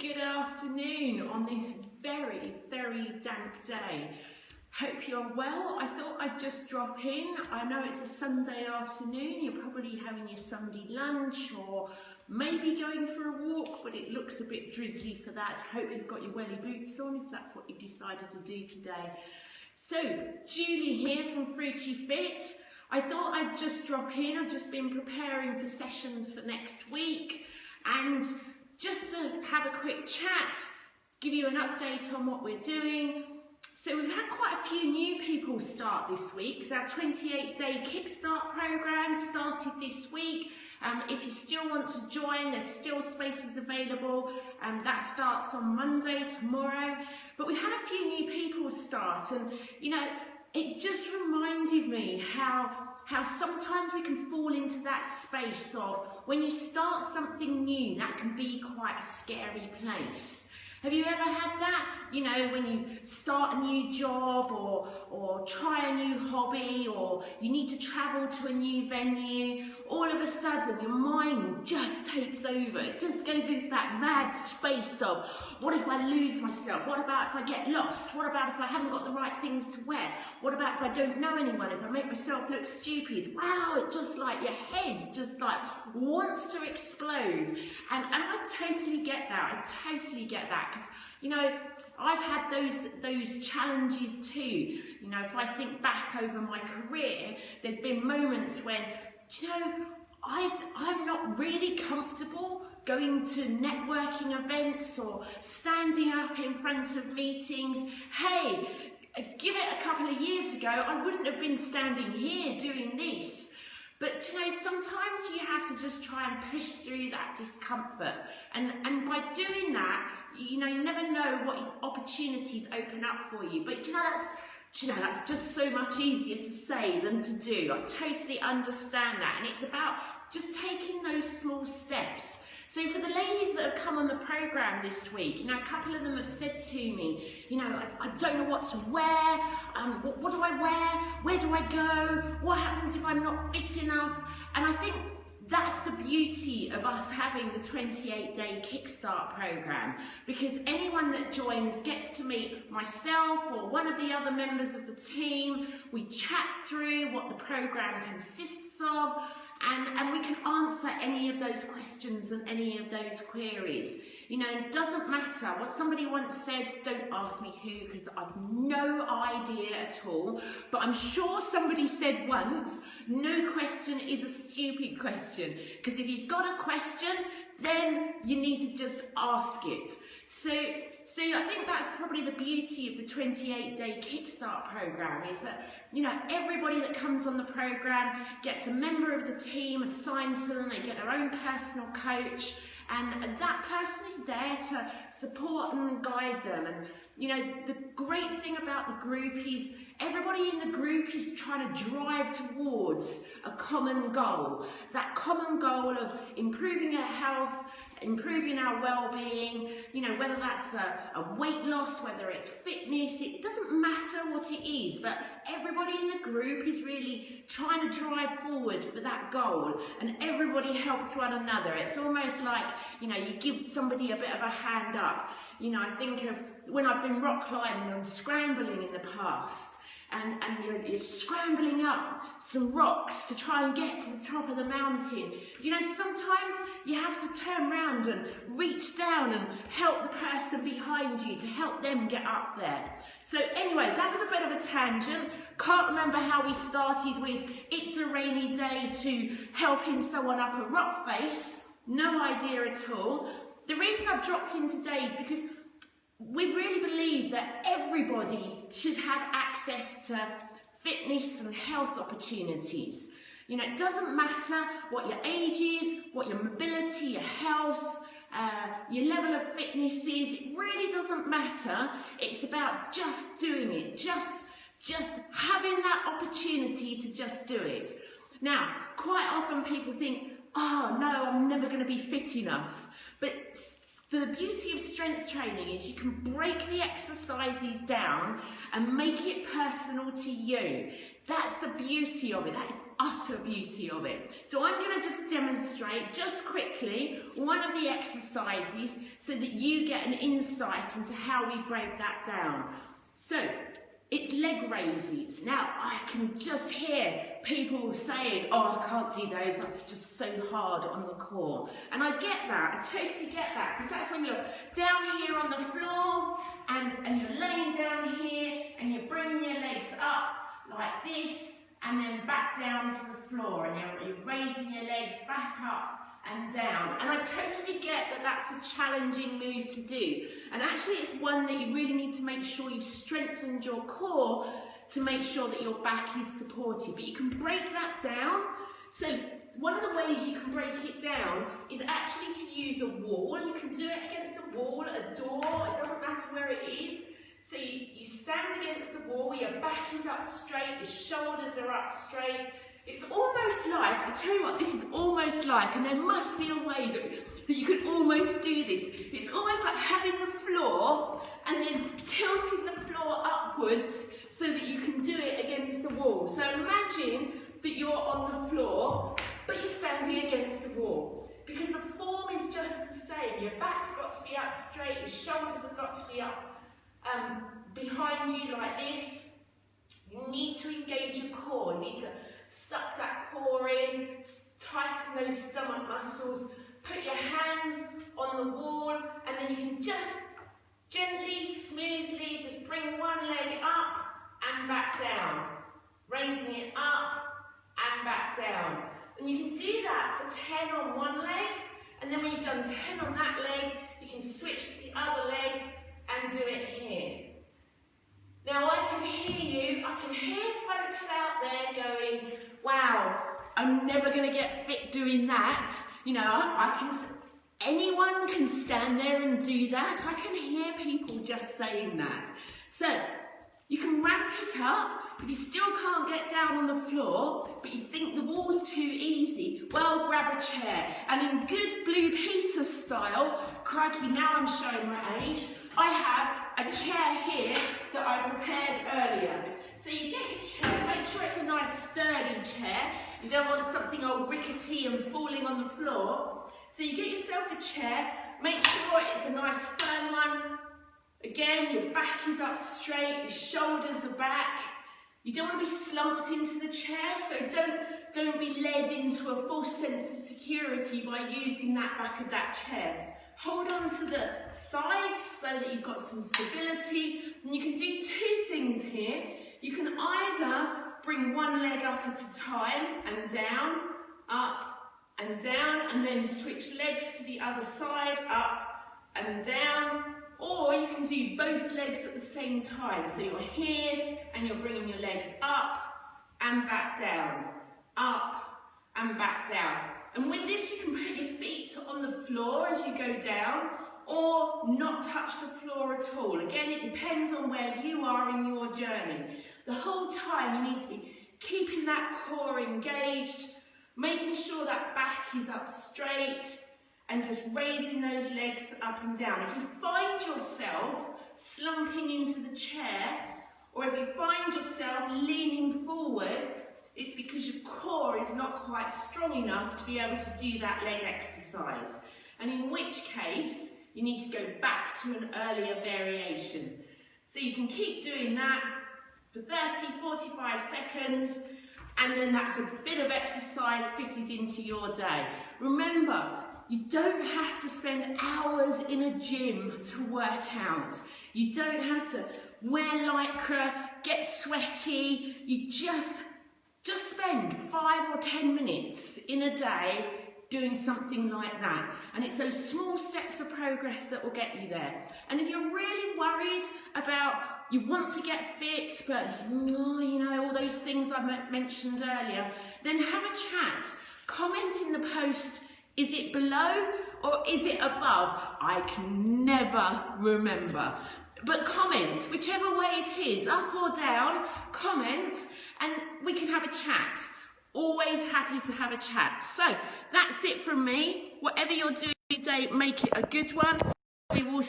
good afternoon on this very, very damp day. Hope you're well. I thought I'd just drop in. I know it's a Sunday afternoon. You're probably having your Sunday lunch or maybe going for a walk, but it looks a bit drizzly for that. Hope you've got your welly boots on if that's what you've decided to do today. So, Julie here from Fruci Fit. I thought I'd just drop in. I've just been preparing for sessions for next week, and just to have a quick chat, give you an update on what we're doing. So we've had quite a few new people start this week because our 28-day Kickstart program started this week. If you still want to join, there's still spaces available. That starts on Monday, tomorrow. But we've had a few new people start, and you know, it just reminded me how sometimes we can fall into that space of when you start something new, that can be quite a scary place. Have you ever had that? You know, when you start a new job or try a new hobby, or you need to travel to a new venue, all of a sudden your mind just takes over. It just goes into that mad space of, what if I lose myself? What about if I get lost? What about if I haven't got the right things to wear? What about if I don't know anyone? If I make myself look stupid? Wow, it just like your head just like wants to explode. And I totally get that. I totally get that, because you know, I've had those challenges too. You know, if I think back over my career, there's been moments when, you know, I'm not really comfortable going to networking events or standing up in front of meetings. Hey, give it a couple of years ago, I wouldn't have been standing here doing this. But you know, sometimes you have to just try and push through that discomfort. And by doing that, you know, you never know what opportunities open up for you. But you know, that's just so much easier to say than to do. I totally understand that. And it's about just taking those small steps. So for the ladies that have come on the program this week, you know, a couple of them have said to me, you know, I don't know what to wear, what do I wear, where do I go, what happens if I'm not fit enough? And I think that's the beauty of us having the 28-day Kickstart program, because anyone that joins gets to meet myself or one of the other members of the team. We chat through what the program consists of, and we can answer any of those questions and any of those queries. You know, it doesn't matter. What somebody once said, don't ask me who, because I've no idea at all, but I'm sure somebody said once, no question is a stupid question, because if you've got a question, then you need to just ask it. So I think that's probably the beauty of the 28-day Kickstart program, is that, you know, everybody that comes on the program gets a member of the team assigned to them. They get their own personal coach, and that person is there to support and guide them. And you know, the great thing about the group is everybody in the group is trying to drive towards a common goal. That common goal of improving our health, improving our well-being, you know, whether that's a weight loss, whether it's fitness, it doesn't matter what it is, but everybody in the group is really trying to drive forward for that goal, and everybody helps one another. It's almost like, you know, you give somebody a bit of a hand up. You know, I think of when I've been rock climbing and scrambling in the past, and you're scrambling up some rocks to try and get to the top of the mountain. You know, sometimes you have to turn around and reach down and help the person behind you to help them get up there. So anyway, that was a bit of a tangent. Can't remember how we started with it's a rainy day to helping someone up a rock face. No idea at all. The reason I've dropped in today is because we really believe that everybody should have access to fitness and health opportunities. You know, it doesn't matter what your age is, what your mobility, your health, your level of fitness is. It really doesn't matter. It's about just doing it, just having that opportunity to just do it. Now, quite often people think, oh no, I'm never going to be fit enough. But The beauty of strength training is you can break the exercises down and make it personal to you. That's the beauty of it. That is utter beauty of it. So I'm going to just demonstrate just quickly one of the exercises so that you get an insight into how we break that down. So it's leg raises. Now I can just hear people saying, oh, I can't do those, that's just so hard on the core. And I get that, I totally get that, because that's when you're down here on the floor and you're laying down here and you're bringing your legs up like this and then back down to the floor, and you're raising your legs back up and down. And I totally get that that's a challenging move to do. And actually it's one that you really need to make sure you've strengthened your core to make sure that your back is supported. But you can break that down. So one of the ways you can break it down is actually to use a wall. You can do it against a wall, a door, it doesn't matter where it is. So you stand against the wall, your back is up straight, your shoulders are up straight. It's almost like, I tell you what, this is almost like, and there must be a way that you could almost do this. It's almost like having the floor and then tilting the floor upwards so that you can do it against the wall. So imagine that you're on the floor, but you're standing against the wall. Because the form is just the same. Your back's got to be up straight, your shoulders have got to be up behind you like this. You need to engage your core. You need to suck that core in, tighten those stomach muscles, put your hands on the wall, and then you can just gently, smoothly, just bring one leg up and back down, raising it up and back down. And you can do that for 10 on one leg, and then when you've done 10 on that leg, you can switch to the other leg and do it here. Now I can hear you, I can hear folks out there going, wow, I'm never going to get fit doing that. You know, anyone can stand there and do that. I can hear people just saying that. So you can ramp it up. If you still can't get down on the floor, but you think the wall's too easy, well, grab a chair. And in good Blue Peter style, crikey, now I'm showing my age, I have a chair here that I prepared earlier. So you get your chair, make sure it's a nice sturdy chair. You don't want something all rickety and falling on the floor. So you get yourself a chair, make sure it's a nice firm one. Again, your back is up straight, your shoulders are back. You don't want to be slumped into the chair, so don't be led into a false sense of security by using that back of that chair. Hold on to the sides so that you've got some stability. And you can do two things here. You can either bring one leg up at a time and down, up and down, and then switch legs to the other side, up and down. Or you can do both legs at the same time. So you're here and you're bringing your legs up and back down, up and back down. And with this you can put your feet on the floor as you go down, or not touch the floor at all. Again, it depends on where you are in your journey. The whole time you need to be keeping that core engaged, making sure that back is up straight, and just raising those legs up and down. If you find yourself slumping into the chair, or if you find yourself leaning forward, it's because your core is not quite strong enough to be able to do that leg exercise. And in which case, you need to go back to an earlier variation. So you can keep doing that for 30, 45 seconds, and then that's a bit of exercise fitted into your day. Remember, you don't have to spend hours in a gym to work out. You don't have to wear lycra, get sweaty. You just spend 5 or 10 minutes in a day doing something like that. And it's those small steps of progress that will get you there. And if you're really worried about, you want to get fit, but you know, all those things I mentioned earlier, then have a chat. Comment in the post, is it below or is it above? I can never remember. But comment, whichever way it is, up or down, comment, and we can have a chat. Always happy to have a chat. So that's it from me. Whatever you're doing today, make it a good one. We will